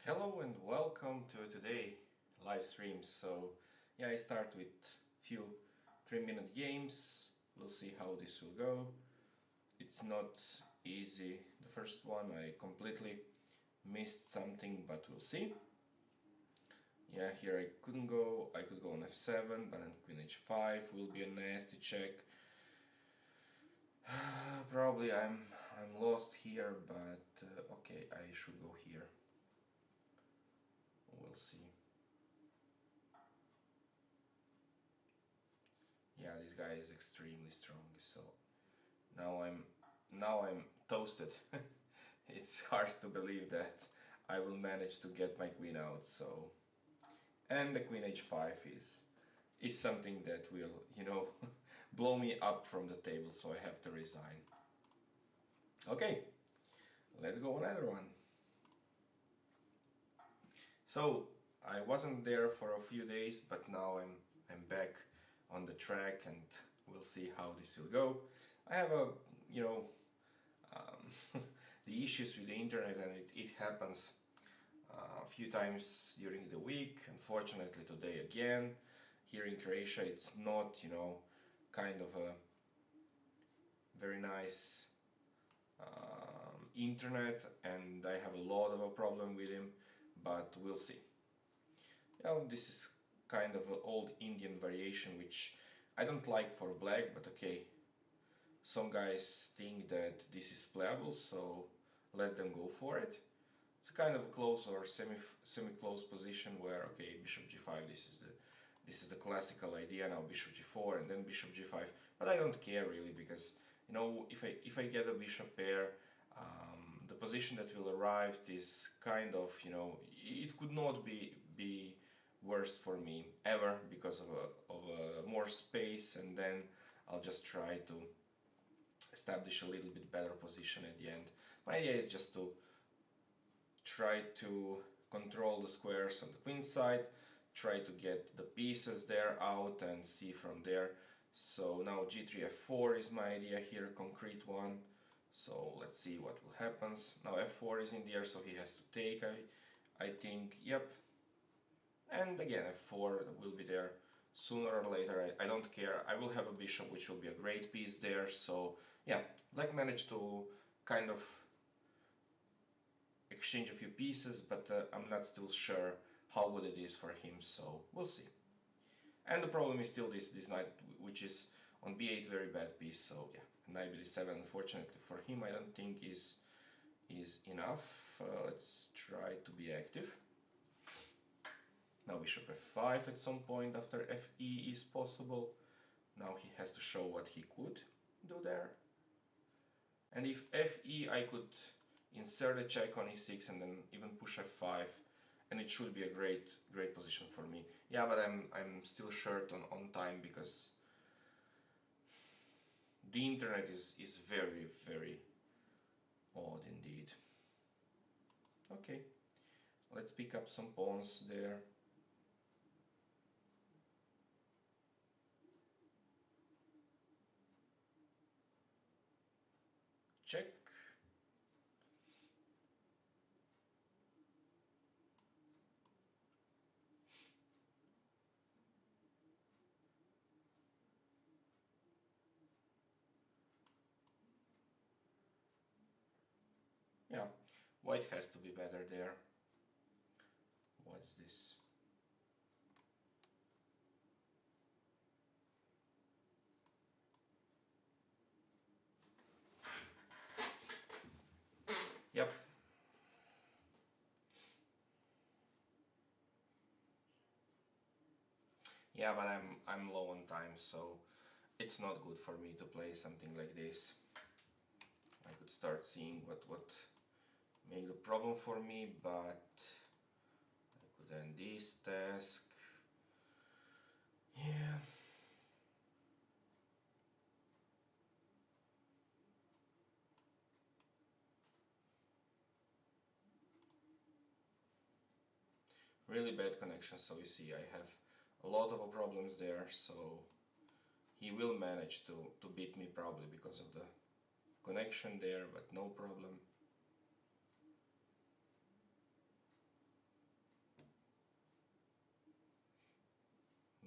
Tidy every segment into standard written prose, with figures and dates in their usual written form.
Hello and welcome to today live stream. So yeah, I start with few 3-minute games. We'll see how this will go. It's not easy. The first one I completely missed something, but we'll see. Yeah, here I couldn't go. I could go on f7, but then queen h5 will be a nasty check. Probably I'm lost here, but okay, I should go here. We'll see. Yeah, this guy is extremely strong, so now I'm toasted. It's hard to believe that I will manage to get my queen out, so and the queen h5 is something that will, blow me up from the table, so I have to resign. Okay, let's go another one. So I wasn't there for a few days, but now I'm back on the track, and we'll see how this will go. I have the issues with the internet, and it happens a few times during the week. Unfortunately, today again. Here in Croatia, it's not, kind of a very nice internet, and I have a lot of a problem with him, but we'll see. This is kind of an old Indian variation, which I don't like for black, but okay. Some guys think that this is playable, so let them go for it. It's kind of a close or semi-close position where, okay, bishop g5, this is the classical idea. Now bishop g4 and then bishop g5, but I don't care really, because if I get a bishop pair, the position that will arrive is kind of, it could not be worst for me ever, because of a more space, and then I'll just try to establish a little bit better position at the end. My idea is just to try to control the squares on the queen side, try to get the pieces there out and see from there. So now g3 f4 is my idea here, concrete one. So let's see what will happen. Now f4 is in the air, so he has to take, I think, yep. And again f4 will be there sooner or later. I don't care. I will have a bishop, which will be a great piece there. So yeah, black managed to kind of exchange a few pieces, but I'm not still sure how good it is for him, so we'll see. And the problem is still this knight, which is on b8, very bad piece. So yeah, knight b7, unfortunately for him, I don't think is enough. Let's try to be active. Now bishop f5 at some point after fe is possible. Now he has to show what he could do there. And if fe, I could insert a check on e6 and then even push f5, and it should be a great position for me. Yeah, but I'm still short on time, because the internet is very odd indeed. Okay, let's pick up some pawns there. Check. Yeah, white has to be better there. What is this? Yep. Yeah, but I'm low on time, so it's not good for me to play something like this. I could start seeing what made a problem for me, but I could end this task. Yeah. Really bad connection, so you see I have a lot of problems there, so he will manage to beat me probably because of the connection there, but no problem.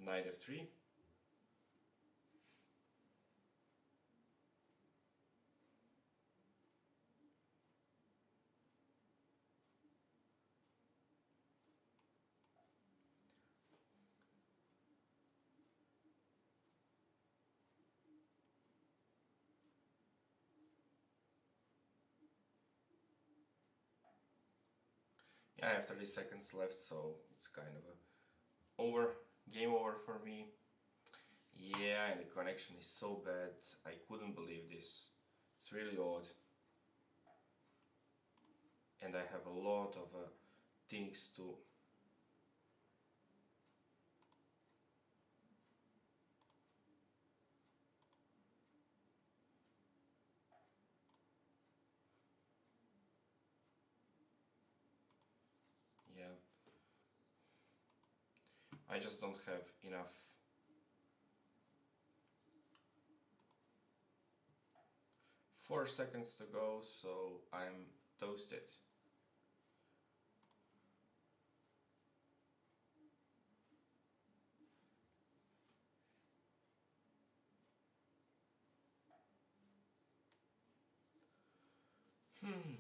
Knight f3. Yeah, I have 30 seconds left, so it's kind of a game over for me. Yeah, and the connection is so bad. I couldn't believe this. It's really odd. And I have a lot of things to... Yeah. I just don't have enough. 4 seconds to go, so I'm toasted. Hmm.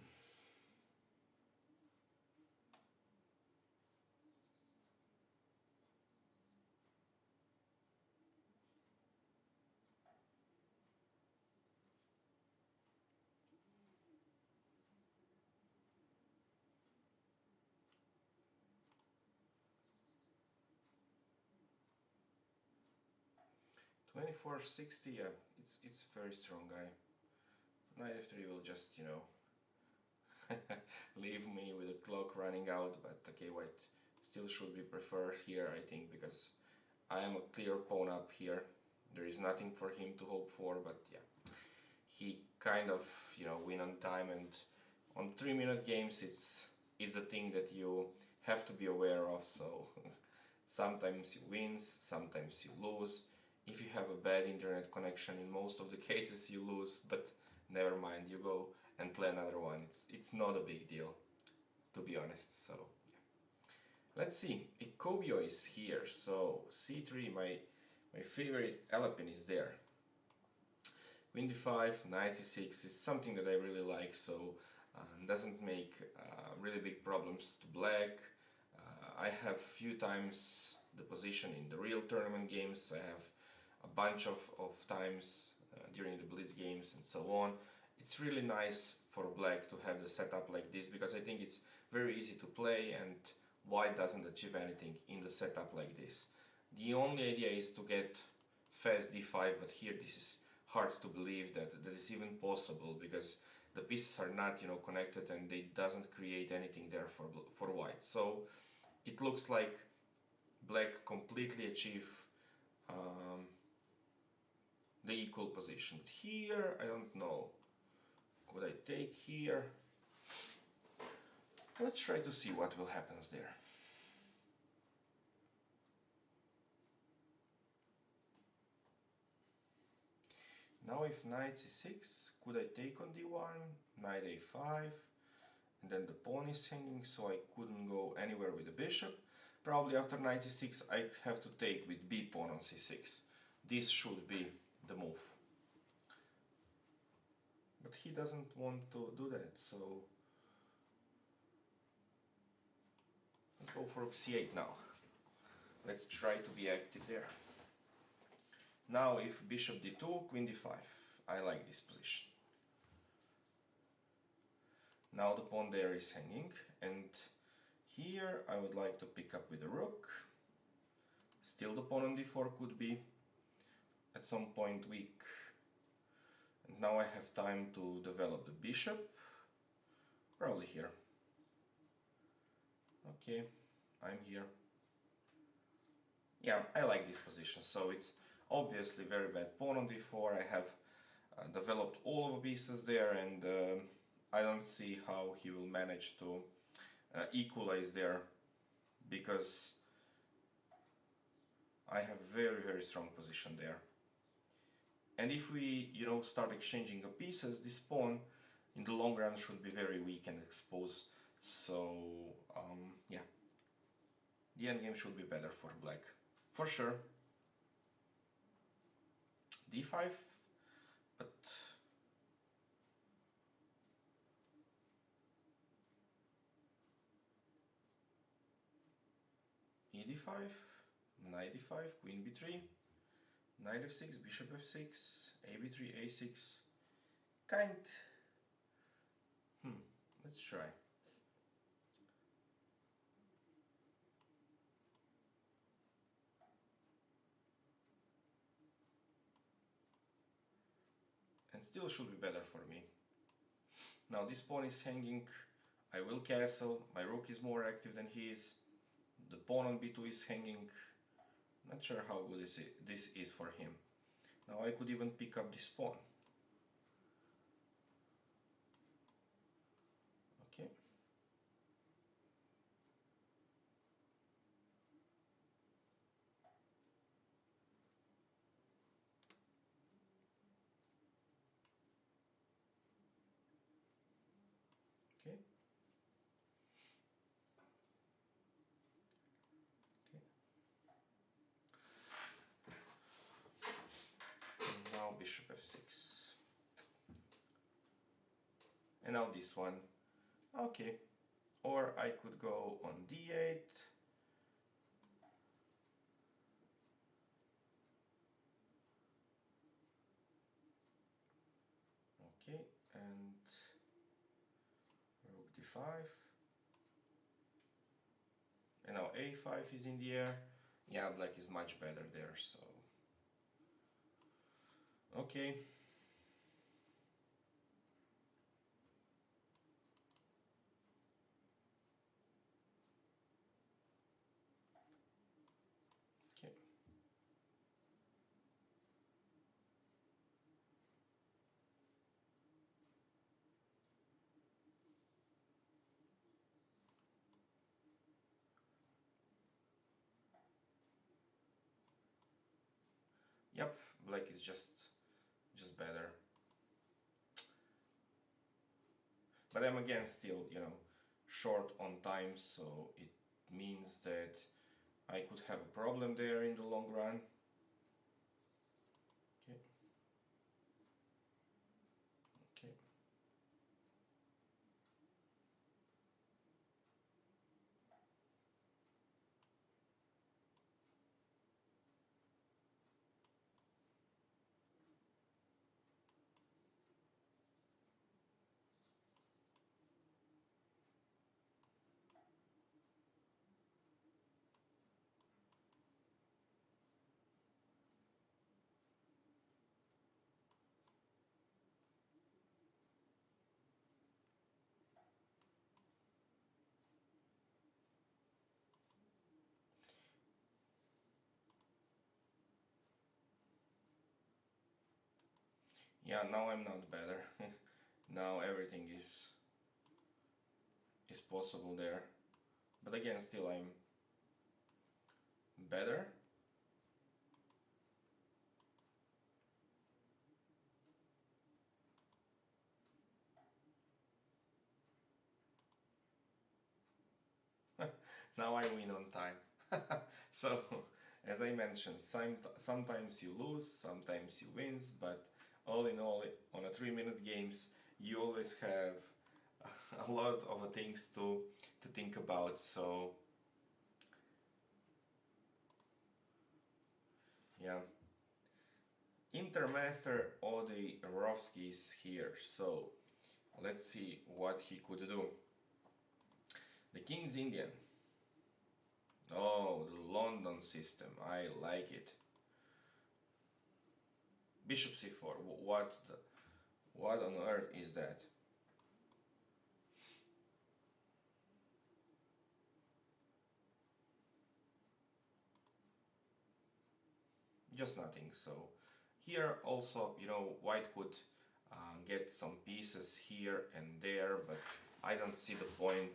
2460, yeah, it's very strong guy. Knight f3 will just, leave me with the clock running out, but okay, white still should be preferred here, I think, because I am a clear pawn up here. There is nothing for him to hope for, but yeah, he kind of, win on time, and on 3-minute games it's a thing that you have to be aware of, so sometimes you win, sometimes you lose. If you have a bad internet connection, in most of the cases you lose, but never mind, you go and play another one. It's not a big deal, to be honest. So yeah. Let's see. Ikobio is here, so c3, my favorite Alapin is there. Queen d5, knight c6 is something that I really like, so doesn't make really big problems to black. I have few times the position in the real tournament games. I have a bunch of times during the blitz games and so on. It's really nice for black to have the setup like this, because I think it's very easy to play and white doesn't achieve anything in the setup like this. The only idea is to get fast d5, but here this is hard to believe that is even possible, because the pieces are not connected and they doesn't create anything there for white. So it looks like black completely achieve the equal position. But here I don't know, could I take here? Let's try to see what will happen there. Now if knight c6, could I take on d1, knight a5, and then the pawn is hanging, so I couldn't go anywhere with the bishop. Probably after knight c6 I have to take with b pawn on c6. This should be the move. But he doesn't want to do that, so let's go for c8 now. Let's try to be active there. Now if bishop d2, queen d5. I like this position. Now the pawn there is hanging, and here I would like to pick up with the rook. Still the pawn on d4 could be at some point weak. And now I have time to develop the bishop. Probably here. Okay, I'm here. Yeah, I like this position, so it's obviously very bad pawn on d4. I have developed all of the pieces there, and I don't see how he will manage to equalize there, because I have very strong position there. And if we start exchanging the pieces, this pawn in the long run should be very weak and exposed. So yeah, the endgame should be better for black, for sure. d5, but e d5, knight d5, queen b3, knight f6, bishop f6, a b3, a6, kind. Let's try. And still should be better for me. Now this pawn is hanging, I will castle, my rook is more active than he is, the pawn on b2 is hanging, not sure how good this is for him. Now I could even pick up this pawn. Okay. Okay. Okay. And now bishop f6. And now this one. Okay. Or I could go on d8. Okay, and rook d5. And now a5 is in the air. Yeah, black is much better there, so... Okay. Okay. Yep, black is just better. But I'm again still, short on time, so it means that I could have a problem there in the long run. Okay. Okay. Yeah, now I'm not better. Now everything is possible there. But again, still I'm better. Now I win on time. So, as I mentioned, sometimes you lose, sometimes you win, but all in all, on a 3-minute games, you always have a lot of things to think about. So, yeah. Intermaster Odi Rovsky is here, so let's see what he could do. The King's Indian. Oh, the London system. I like it. Bishop c4. What on earth is that? Just nothing. So here also, white could get some pieces here and there, but I don't see the point,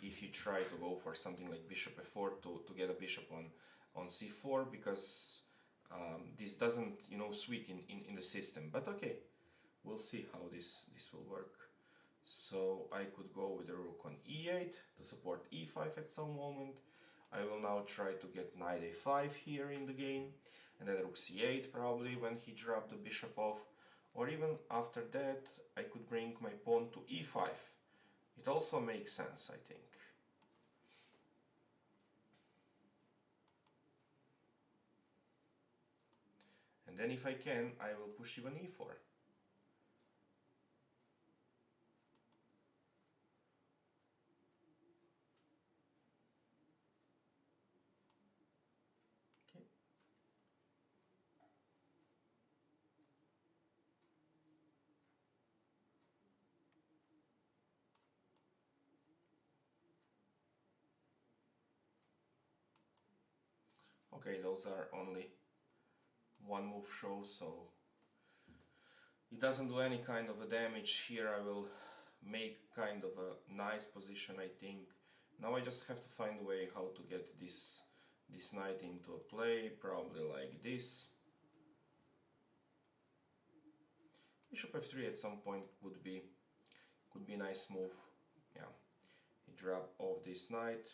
if you try to go for something like bishop f4 to get a bishop on c4, because this doesn't, sweet in the system. But okay, we'll see how this will work. So I could go with the rook on e8 to support e5 at some moment. I will now try to get knight a5 here in the game. and then rook c8 probably when he dropped the bishop off, or even after that I could bring my pawn to e5. It also makes sense, I think. And then if I can, I will push even e4. Okay, those are only one move shows, so it doesn't do any kind of a damage. Here I will make kind of a nice position, I think. Now I just have to find a way how to get this knight into a play, probably like this. Bishop f3 at some point could be a nice move. Yeah, he drop off this knight.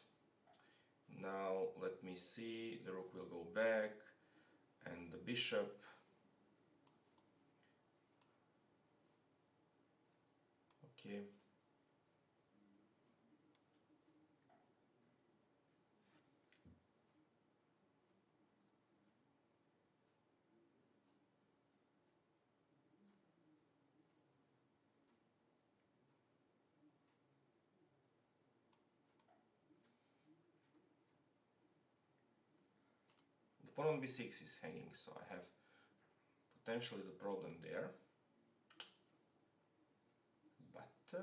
Now let me see, the rook will go back and the bishop. Okay. The pawn on b6 is hanging, so I have potentially the problem there. But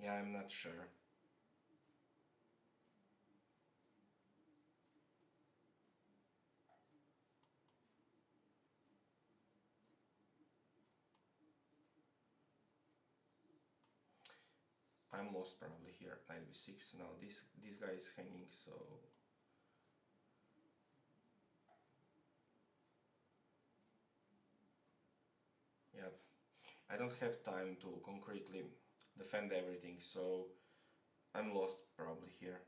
yeah, I'm not sure. I'm lost probably here. Knight b6. Now this guy is hanging, so yeah, I don't have time to concretely defend everything, so I'm lost probably here.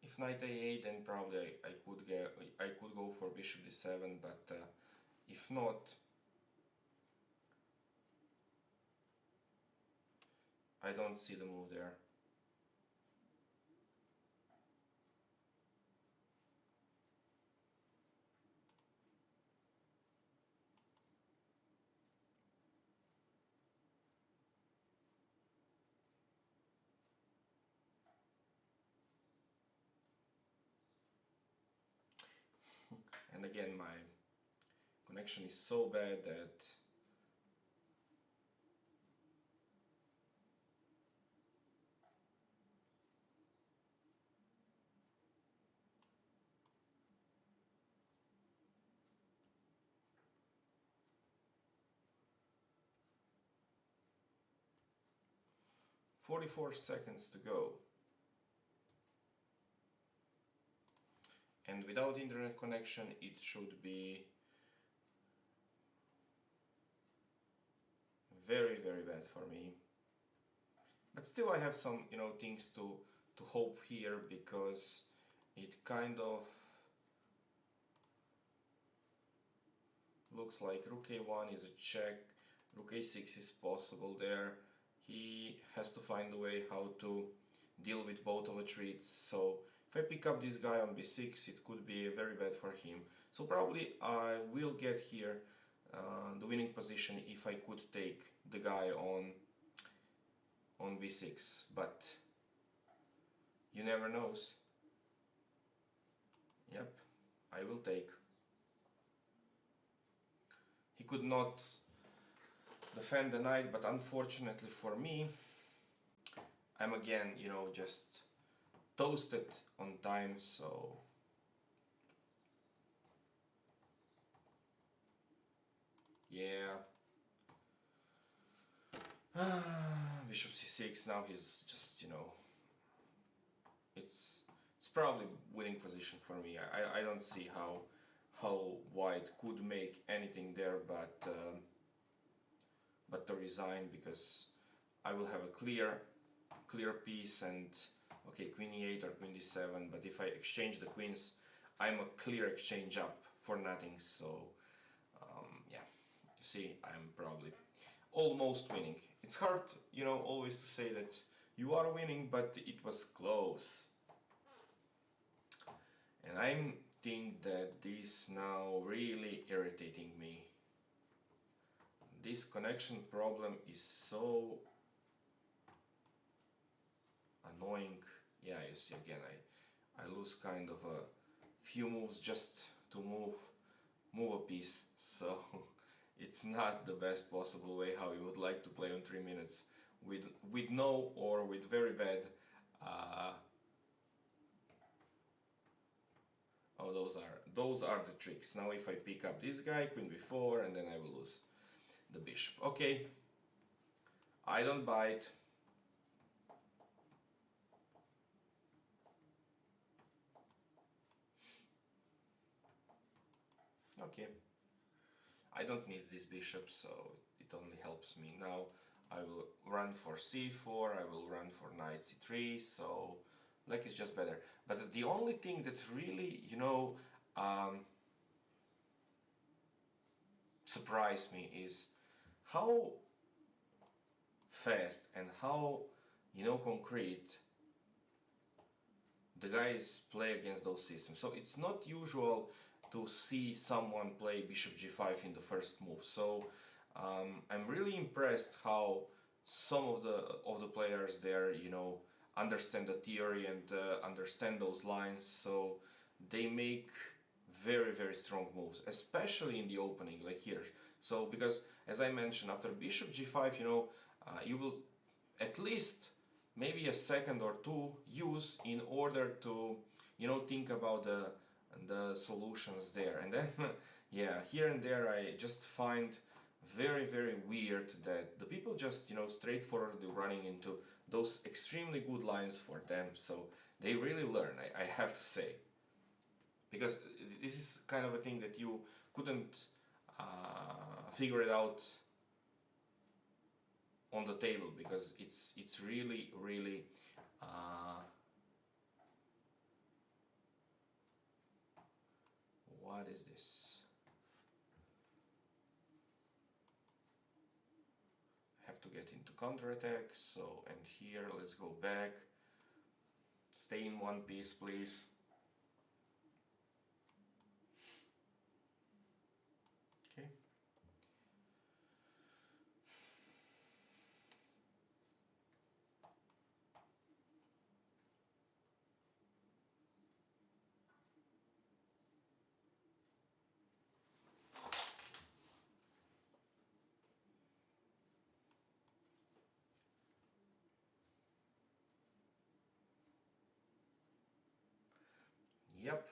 If knight a8, then probably I could go for bishop d7, but if not, I don't see the move there. And again, my connection is so bad that .44 seconds to go. And without internet connection, it should be very, very bad for me. But still I have some, things to hope here, because it kind of looks like rook a1 is a check, rook a6 is possible there. He has to find a way how to deal with both of the retreats, so if I pick up this guy on b6, it could be very bad for him. So probably I will get here the winning position if I could take the guy on b6, but you never knows. Yep, I will take. He could not defend the knight, but unfortunately for me, I'm again, just toasted on time, so yeah. Bishop c6, now he's just, it's probably winning position for me. I don't see how white could make anything there but to resign, because I will have a clear piece, and okay, queen e8 or queen d7, but if I exchange the queens, I'm a clear exchange up for nothing. So yeah, you see, I'm probably almost winning. It's hard, you know, always to say that you are winning, but it was close. And I think that this now really irritating me. This connection problem is so annoying. Yeah, you see, again, I lose kind of a few moves just to move a piece. So it's not the best possible way how you would like to play on 3 minutes with no or with very bad. Oh, those are the tricks. Now if I pick up this guy, queen b4, and then I will lose the bishop. Okay, I don't bite. Okay, I don't need this bishop, so it only helps me. Now I will run for c4, I will run for knight c3, so like it's just better. But the only thing that really, you know, surprised me is how fast and how, you know, concrete the guys play against those systems. So it's not usual to see someone play bishop g5 in the first move. So I'm really impressed how some of the players there, you know, understand the theory and understand those lines. So they make very strong moves, especially in the opening, like here. So because, as I mentioned, after bishop g5, you know, you will at least maybe a second or two use in order to, you know, think about the solutions there. And then yeah, here and there I just find very weird that the people just, you know, straightforwardly running into those extremely good lines for them. So they really learn, I have to say, because this is kind of a thing that you couldn't figure it out on the table, because it's really what is this? I have to get into counterattack. So, and here let's go back, stay in one piece please. Okay, yep.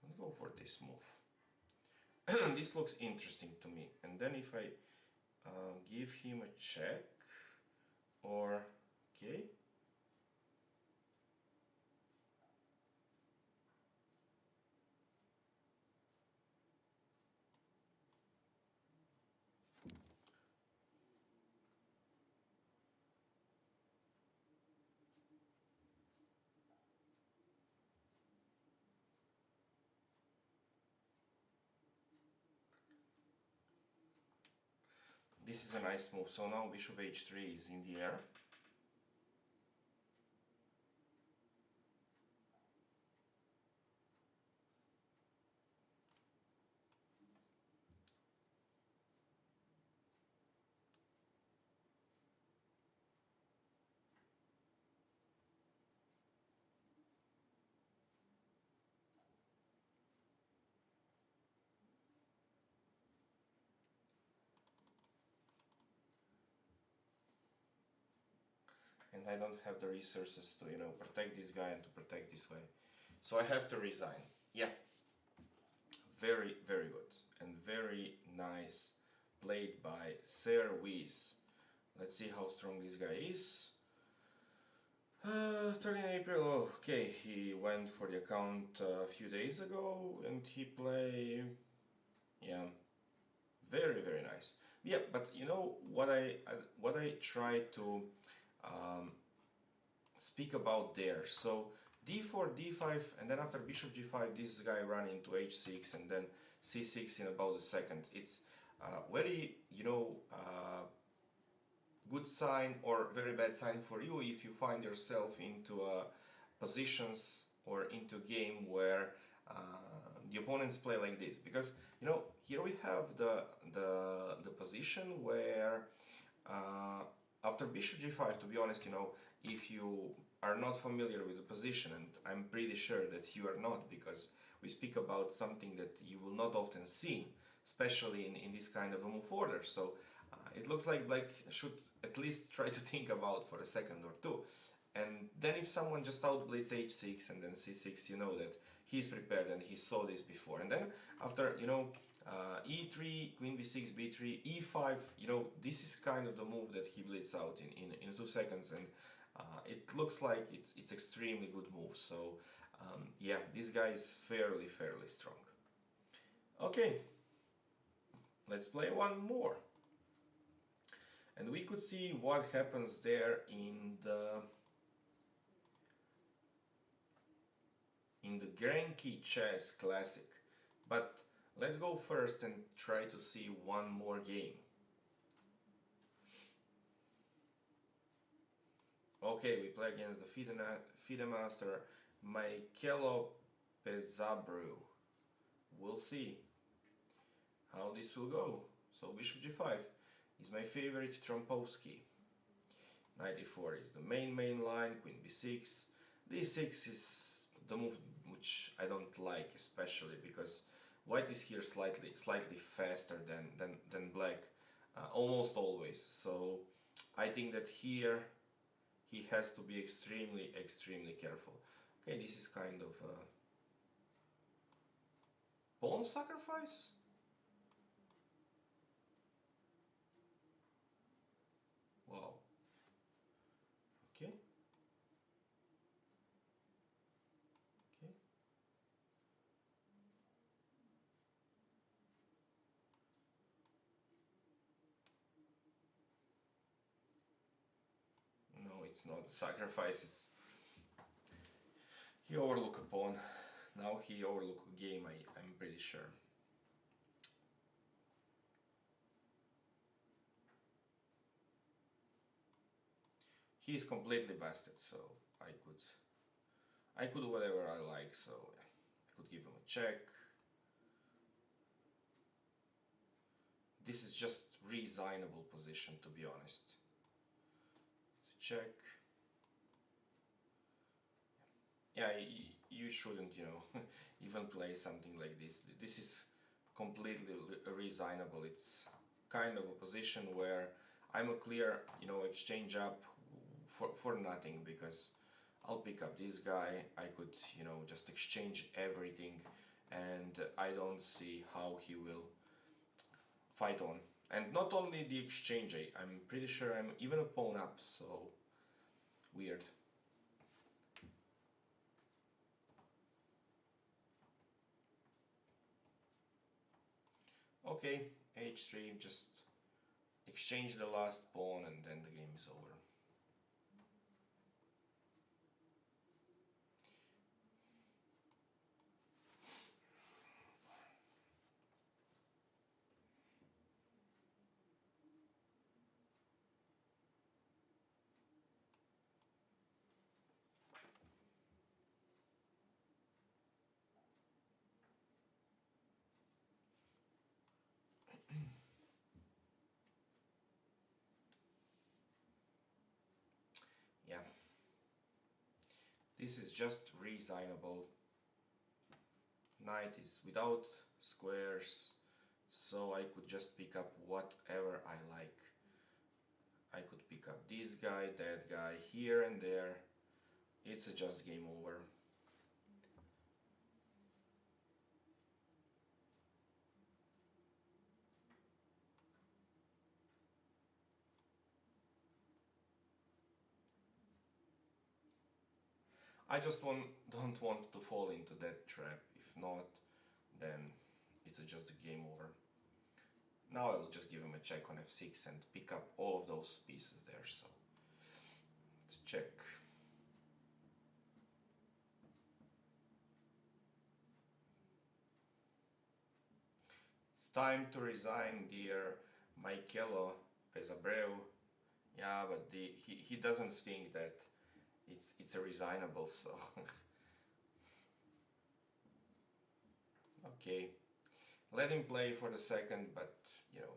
Let's go for this move. This looks interesting to me. And then if I give him a check, or okay, this is a nice move. So now bishop h3 is in the air. and I don't have the resources to, you know, protect this guy and to protect this guy. So I have to resign. Yeah, very, very good and very nice played by Sir Whiz. Let's see how strong this guy is. 13 April, oh, okay, he went for the account a few days ago and he played, yeah, very, very nice. Yeah, but you know what I try to um, speak about there. So d4, d5, and then after bishop g5, this guy ran into h6 and then c6 in about a second. It's very, you know, good sign or very bad sign for you if you find yourself into positions or into game where the opponents play like this, because you know here we have the position where after bishop g5, to be honest, you know, if you are not familiar with the position, and I'm pretty sure that you are not, because we speak about something that you will not often see, especially in this kind of a move order. So it looks like black should at least try to think about for a second or two. And then if someone just outblades h6 and then c6, you know that he's prepared and he saw this before. And then after, you know, e3, queen b6, b3, e5, you know, this is kind of the move that he blitz out in 2 seconds, and it looks like it's extremely good move. So yeah, this guy is fairly strong. Okay, let's play one more. And we could see what happens there in the Granky Chess Classic. But let's go first and try to see one more game. Okay, we play against the FIDE master Michaelo Pesabru. We'll see how this will go. So bishop g5 is my favorite Trompowski. Knight e4 is the main line, queen b6. d6 is the move which I don't like, especially because white is here slightly faster than black, almost always. So I think that here he has to be extremely careful. Okay, this is kind of a pawn sacrifice. Wow. Okay. Okay. No, it's not a sacrifice. It's he overlooked a pawn. Now he overlooked a game, I'm pretty sure. He is completely busted, so I could do whatever I like, so yeah. I could give him a check. This is just resignable position, to be honest. It's a check. Yeah, you shouldn't, you know, even play something like this. This is completely resignable. It's kind of a position where I'm a clear, you know, exchange up for nothing, because I'll pick up this guy. I could, you know, just exchange everything, and I don't see how he will fight on. And not only the exchange, I'm pretty sure I'm even a pawn up, so weird. Okay, h3, just exchange the last pawn and then the game is over. Yeah, this is just resignable. Knight is without squares, so I could just pick up whatever I like. I could pick up this guy, that guy, here and there. It's a just game over. I just don't want to fall into that trap. If not, then it's just a game over. Now I will just give him a check on f6 and pick up all of those pieces there. So let's check. It's time to resign, dear Michelo Pesabreu. Yeah, but he doesn't think that it's a resignable, so okay. Let him play for the second, but you know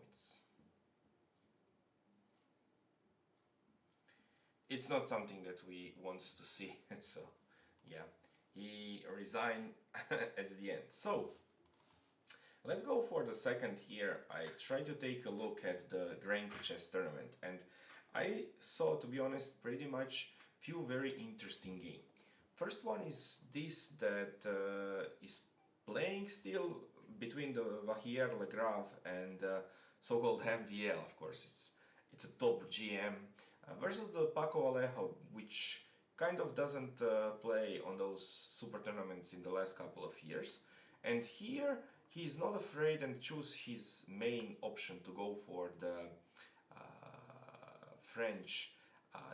it's not something that we want to see. So yeah, he resigned at the end. So let's go for the second here. I tried to take a look at the Grand Chess tournament, and I saw, to be honest, pretty much few very interesting games. First one is this that is playing still between the Vahier Legrave and so-called MVL. Of course, it's a top GM versus the Paco Alejo, which kind of doesn't play on those super tournaments in the last couple of years. And here he's not afraid and choose his main option to go for the French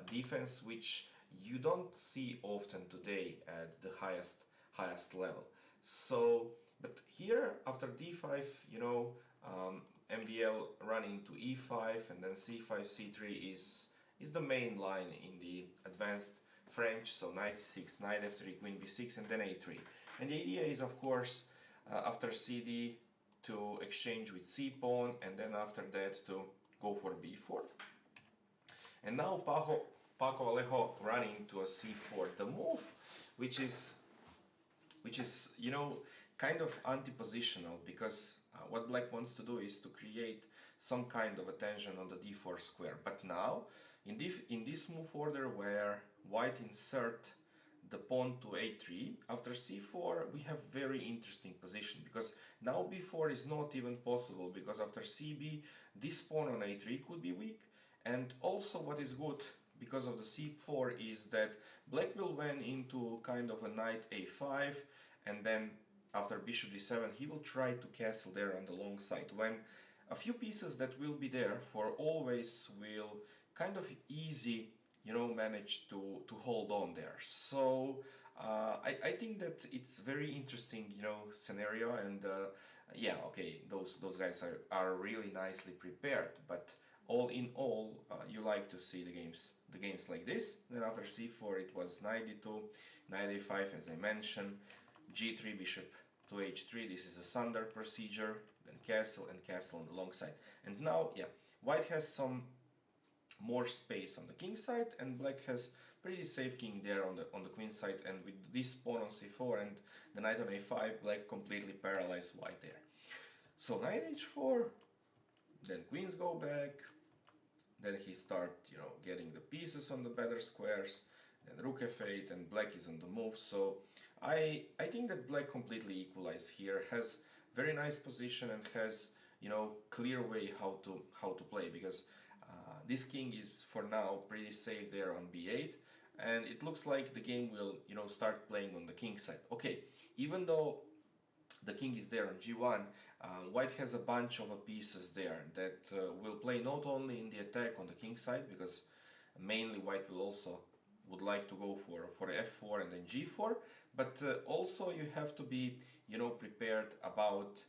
defense, which you don't see often today at the highest level. So, but here after d5, you know, MVL running to e5 and then c5, c3 is the main line in the advanced French. So knight e6, knight f3, queen b6, and then a3. And the idea is, of course, after cd to exchange with c pawn, and then after that to go for b4. And now Paco Alejo running to a c4. The move, which is you know, kind of anti-positional, because what black wants to do is to create some kind of a tension on the d4 square. But now in this move order where white insert the pawn to a3, after c4 we have very interesting position, because now b4 is not even possible, because after cb this pawn on a3 could be weak. And also what is good because of the c4 is that black will went into kind of a knight a5, and then after bishop d7 he will try to castle there on the long side, when a few pieces that will be there for always will kind of easy, you know, manage to hold on there. So I think that it's very interesting, you know, scenario. And yeah, okay, those guys are really nicely prepared, but all in all, you like to see the games like this. Then after c4 it was knight d2, knight a5 as I mentioned, g3, bishop to h3. This is a standard procedure. Then castle and castle on the long side. And now, yeah, white has some more space on the king side, and black has pretty safe king there on the queen side. And with this pawn on c4 and the knight on a5, black completely paralyzed white there. So knight h4, then queens go back. Then he start, you know, getting the pieces on the better squares. Then rook f8, and black is on the move. So I think that black completely equalized here, has very nice position, and has, you know, clear way how to play, because this king is for now pretty safe there on b8, and it looks like the game will, you know, start playing on the king side. Okay, even though the king is there on g1, white has a bunch of pieces there that will play not only in the attack on the king side, because mainly white will also would like to go for f4 and then g4, but also you have to be, you know, prepared about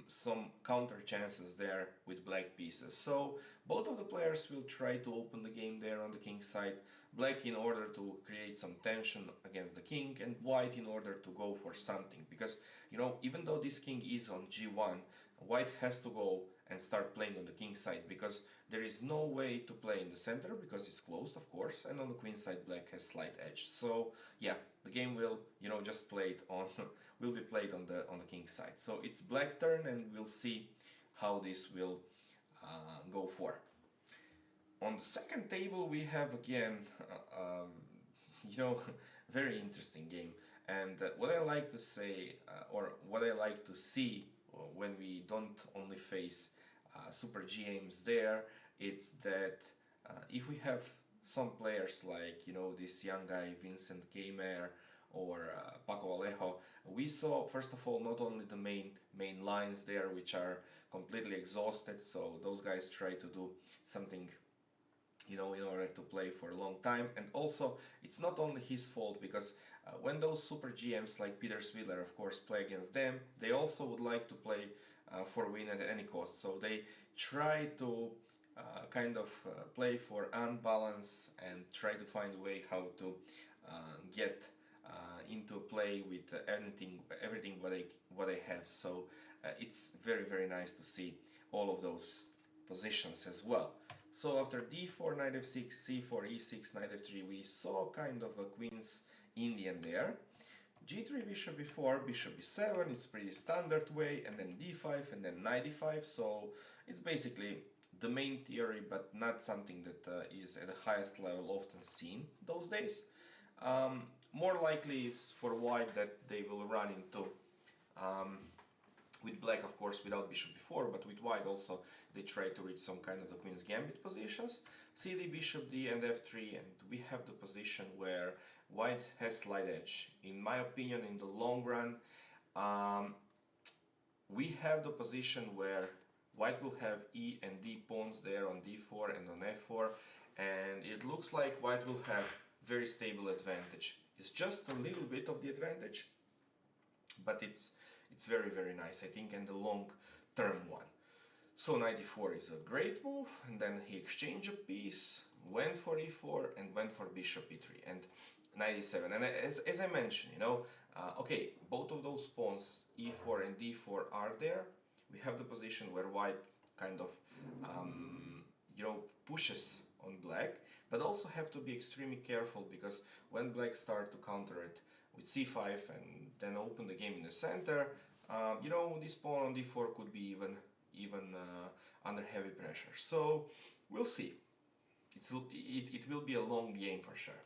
some counter chances there with black pieces. So both of the players will try to open the game there on the king side. Black in order to create some tension against the king, and white in order to go for something, because, you know, even though this king is on g1, white has to go and start playing on the king side, because there is no way to play in the center because it's closed, of course, and on the queen side black has slight edge. So yeah, the game will, you know, just played on will be played on the king side. So it's black turn, and we'll see how this will go for. On the second table we have again, you know, very interesting game. And what I like to say, or what I like to see when we don't only face super GMs there, it's that if we have some players like, you know, this young guy Vincent Gamer or Paco Vallejo, we saw first of all not only the main lines there, which are completely exhausted, so those guys try to do something, you know, in order to play for a long time. And also it's not only his fault, because when those super GMs like Peter Swidler of course play against them, they also would like to play for win at any cost, so they try to play for unbalance and try to find a way how to get into play with everything what they have. So it's very nice to see all of those positions as well. So after d4, knight f6, c4, e6, knight f3, we saw kind of a Queen's Indian there. g3, bishop b4, bishop b7, it's pretty standard way, and then d5, and then knight d5. So it's basically the main theory, but not something that is at the highest level often seen those days. More likely is for white that they will run into, with black of course without bishop b4, but with white also they try to reach some kind of the Queen's Gambit positions. cd, bishop d, and f3, and we have the position where white has slight edge. In my opinion, in the long run, we have the position where white will have e and d pawns there on d4 and on f4, and it looks like white will have very stable advantage. It's just a little bit of the advantage, but it's very nice, I think, and the long term one. So knight e4 is a great move, and then he exchanged a piece, went for e4, and went for bishop e3, and knight e7. And as I mentioned, you know, okay, both of those pawns, e4 and d4, are there. We have the position where white kind of, you know, pushes on black, but also have to be extremely careful, because when black start to counter it with c5 and then open the game in the center, you know, this pawn on d4 could be even under heavy pressure. So we'll see. It will be a long game for sure.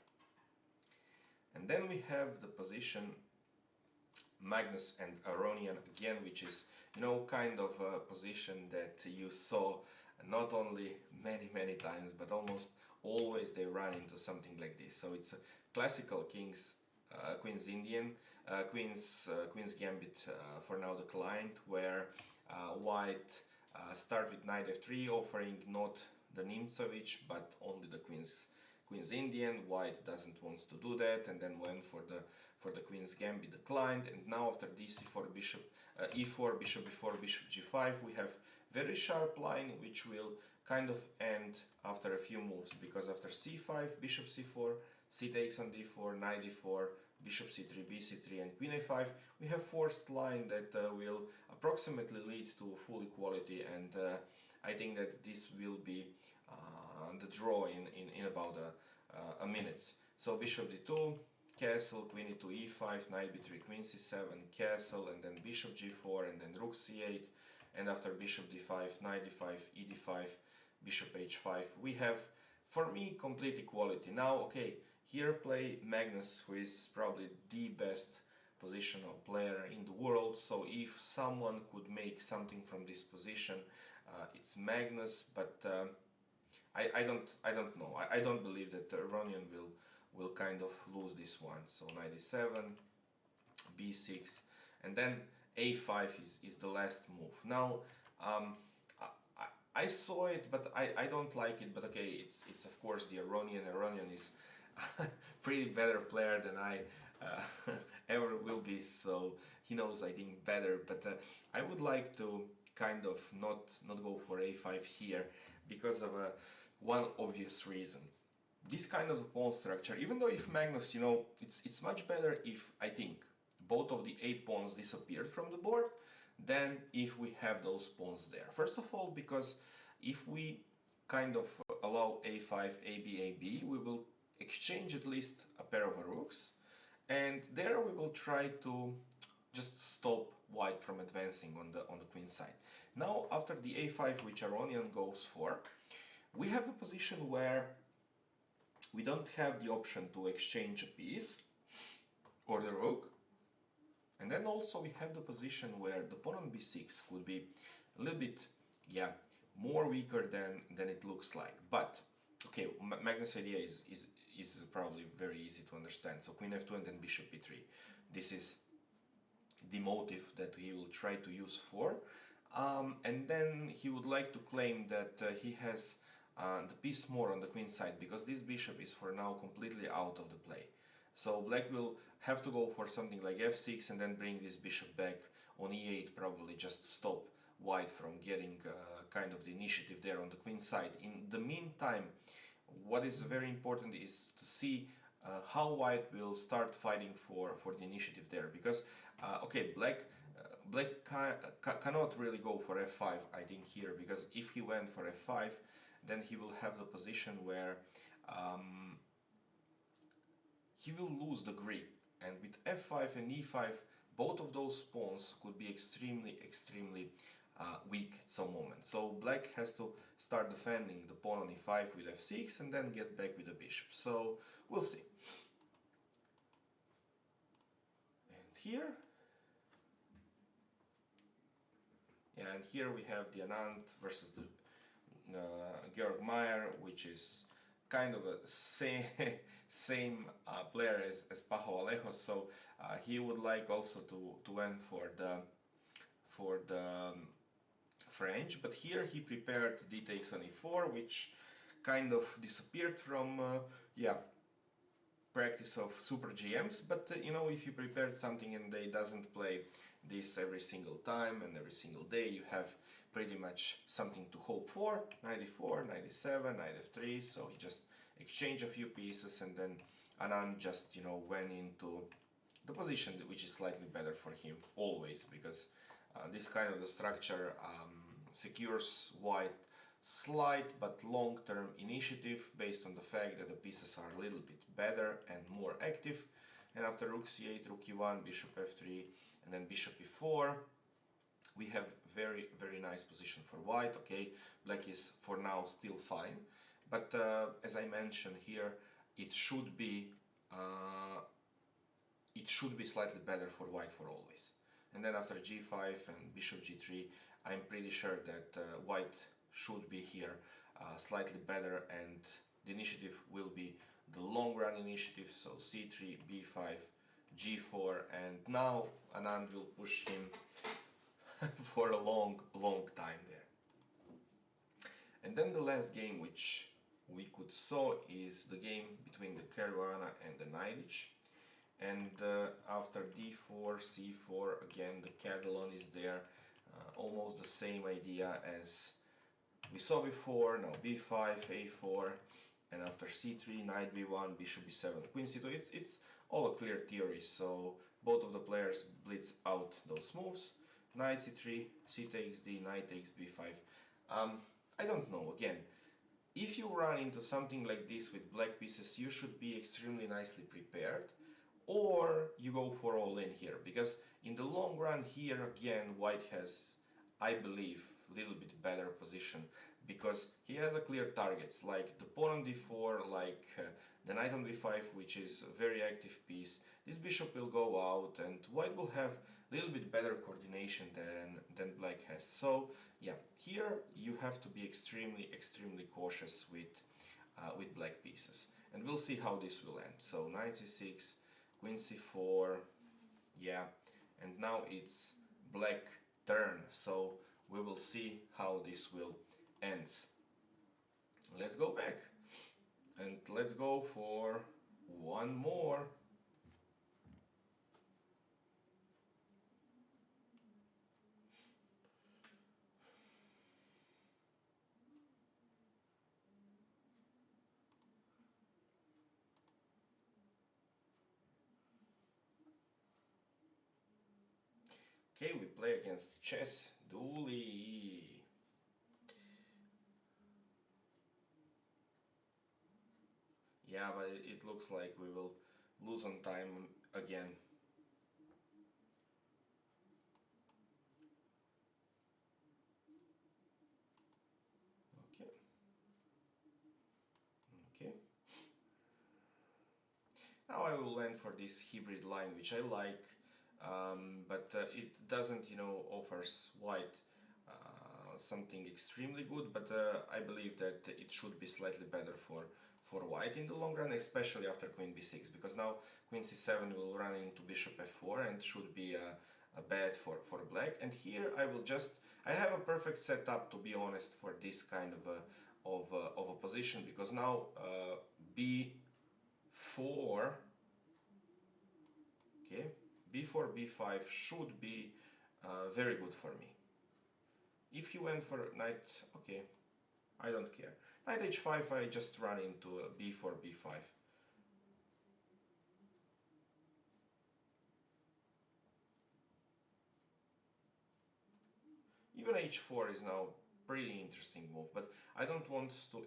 And then we have the position Magnus and Aronian again, which is, you know, kind of a position that you saw not only many times, but almost always they run into something like this. So it's a classical Queen's Indian, Queen's Gambit for now declined, where white start with knight f3, offering not the Nimzovich but only the Queen's Indian. White doesn't want to do that, and then went for the Queen's Gambit, declined. And now after dc4, bishop e4, bishop b4, bishop g5, we have very sharp line, which will kind of end after a few moves, because after c5, bishop c4, c takes on d4, knight d4, bishop c3, bc3, and queen a5, we have forced line that will approximately lead to full equality, and I think that this will be the draw in about a minute. So bishop d2, castle, queen e2, e5, knight b3, queen c7, castle, and then bishop g4, and then rook c8, and after bishop d5, knight d5, e d5, bishop h5, we have, for me, complete equality. Now, okay, here play Magnus, who is probably the best positional player in the world, so if someone could make something from this position, it's Magnus, but I don't know. I don't believe that Aronian will kind of lose this one. So knight e7, b6, and then a5 is the last move. Now I saw it, but I don't like it. But okay, it's of course the Aronian. Aronian is pretty better player than I ever will be, so he knows, I think, better. But I would like to kind of not go for a5 here, because of one obvious reason. This kind of pawn structure, even though if Magnus, you know, it's much better if, I think, both of the 8 pawns disappeared from the board than if we have those pawns there. First of all, because if we kind of allow a5, ab, ab, we will exchange at least a pair of rooks, and there we will try to just stop white from advancing on the queen side. Now after the a5, which Aronian goes for, we have the position where we don't have the option to exchange a piece or the rook. And then also we have the position where the pawn on b6 could be a little bit, yeah, more weaker than it looks like. But, okay, Magnus' idea is probably very easy to understand. So queen f2 and then bishop e3. This is the motive that he will try to use for. And then he would like to claim that he has the piece more on the queen side, because this bishop is for now completely out of the play. So black will have to go for something like f6 and then bring this bishop back on e8, probably just to stop white from getting kind of the initiative there on the queen side. In the meantime, what is very important is to see how white will start fighting for the initiative there, because okay, black cannot really go for f5, I think, here, because if he went for f5, then he will have the position where he will lose the grip, and with f5 and e5, both of those pawns could be extremely weak at some moment. So black has to start defending the pawn on e5 with f6 and then get back with the bishop. So we'll see. And here, yeah, and here we have the Anand versus the Georg Mayer, which is kind of a same player as Pajo Vallejo, so he would like also to win for the French, but here he prepared d takes on e4, which kind of disappeared from practice of super GMs. But you know, if you prepared something and they doesn't play this every single time and every single day, you have pretty much something to hope for. Knight e4, knight e7, knight f3, so he just exchanged a few pieces, and then Anand just, you know, went into the position which is slightly better for him always, because this kind of the structure secures white slight but long-term initiative based on the fact that the pieces are a little bit better and more active. And after rook c8, rook e1, bishop f3, and then bishop e4, we have very nice position for white. Okay, black is for now still fine, but as I mentioned here, it should be slightly better for white for always. And then after g5 and bishop g3, I'm pretty sure that white should be here slightly better, and the initiative will be the long run initiative. So c3, b5, g4, and now Anand will push him for a long time there. And then the last game which we could saw is the game between the Caruana and the Naiditsch. And after d4, c4, again the Catalan is there, almost the same idea as we saw before. Now b5, a4, and after c3, knight b1, bishop b7, queen c2. It's all a clear theory, so both of the players blitz out those moves. Knight c3, c takes d, knight takes b5. I don't know, again, if you run into something like this with black pieces, you should be extremely nicely prepared, or you go for all in here, because in the long run here again white has, I believe, a little bit better position, because he has a clear targets like the pawn on d4, like the knight on b5, which is a very active piece. This bishop will go out and white will have a little bit better coordination than black has. So yeah, here you have to be extremely cautious with black pieces, and we'll see how this will end. So knight c6, queen c4, yeah, and now it's black turn, so we will see how this will end. Let's go back and let's go for one more. Okay, we play against ChessAcademy. Yeah, but it looks like we will lose on time again. Okay. I will went for this hybrid line, which I like, but it doesn't, offers white something extremely good, but I believe that it should be slightly better for white in the long run, especially after queen b6, because now queen c7 will run into bishop f4 and should be a bad for black. And here I have a perfect setup, to be honest, for this kind of a position, because now b4, okay, b4 b5 should be very good for me. If he went for knight, okay, I don't care. Knight h5, I just run into b4 b5. Even h4 is now pretty interesting move, but I don't want to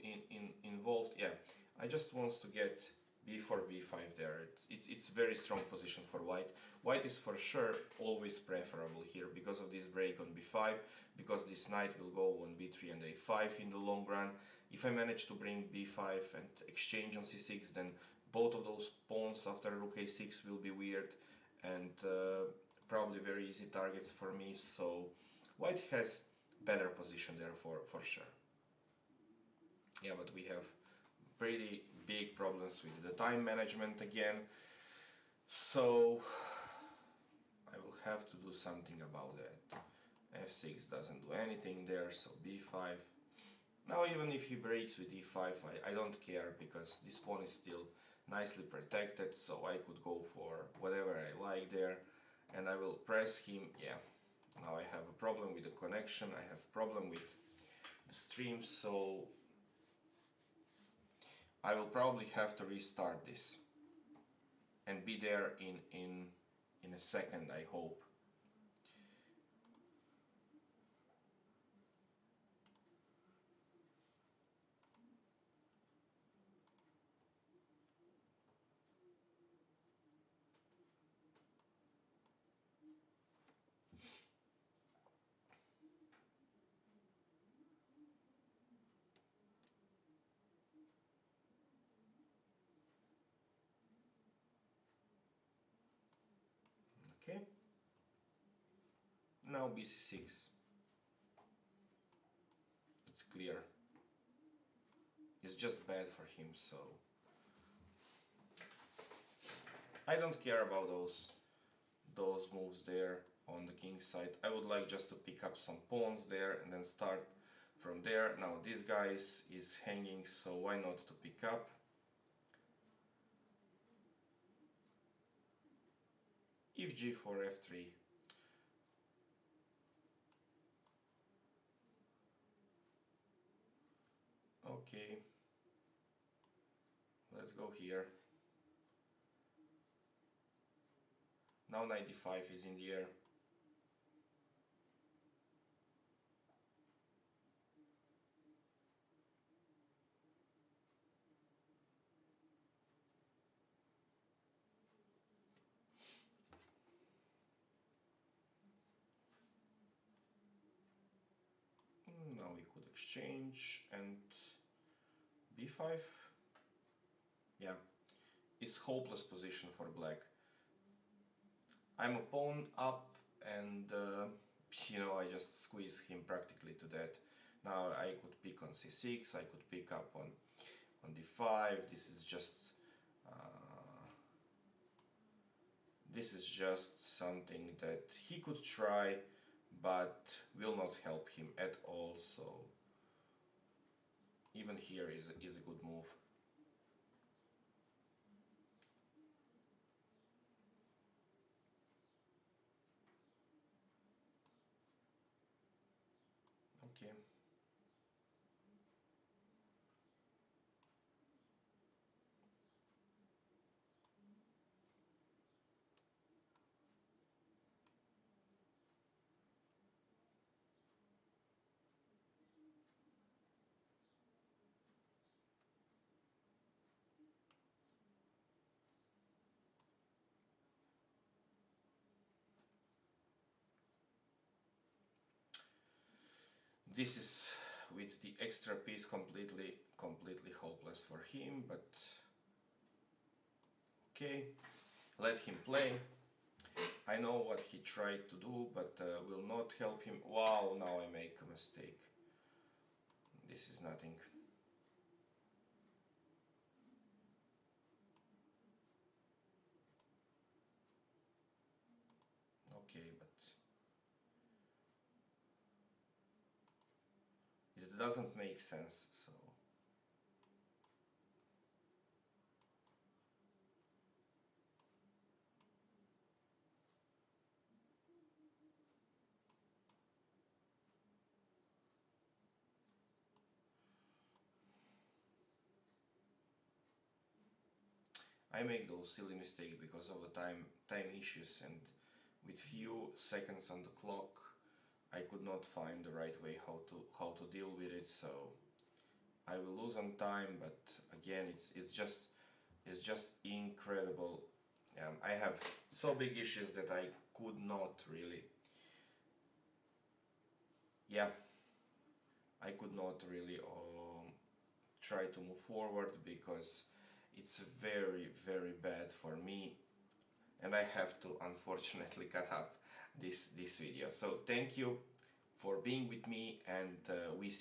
involve, yeah, I just want to get b4 b5 there. It's very strong position for white. White is for sure always preferable here because of this break on b5, because this knight will go on b3 and a5 in the long run. If I manage to bring b5 and exchange on c6, then both of those pawns after rook a6 will be weird and probably very easy targets for me, so white has better position there for sure. Yeah, but we have pretty big problems with the time management again, so I will have to do something about that. f6 doesn't do anything there, so b5. Now even if he breaks with e5, I don't care, because this pawn is still nicely protected, so I could go for whatever I like there, and I will press him. Yeah, now I have a problem with the connection, I have problem with the stream, so I will probably have to restart this and be there in a second, I hope. Okay, now bc6, it's clear, it's just bad for him, so I don't care about those moves there on the king's side. I would like just to pick up some pawns there and then start from there. Now this guy is hanging, so why not to pick up? If g4 f3, okay, let's go here. Now knight d5 is in the air. Now we could exchange, and b5, yeah, it's hopeless position for black. I'm a pawn up, and I just squeeze him practically to death. Now I could pick on c6, I could pick up on d5. This is just something that he could try, but will not help him at all, so even here is a good move. Okay. This is, with the extra piece, completely hopeless for him, but Okay, let him play. I know what he tried to do, but will not help him. Wow, now I make a mistake. This is nothing. Okay, but it doesn't make sense, so... I make those silly mistakes because of the time issues, and with few seconds on the clock I could not find the right way how to deal with it, so I will lose on time, but again it's just incredible. I have so big issues that I could not really, yeah, I could not really try to move forward because it's very, very bad for me, and I have to unfortunately cut up this video. So thank you for being with me, and we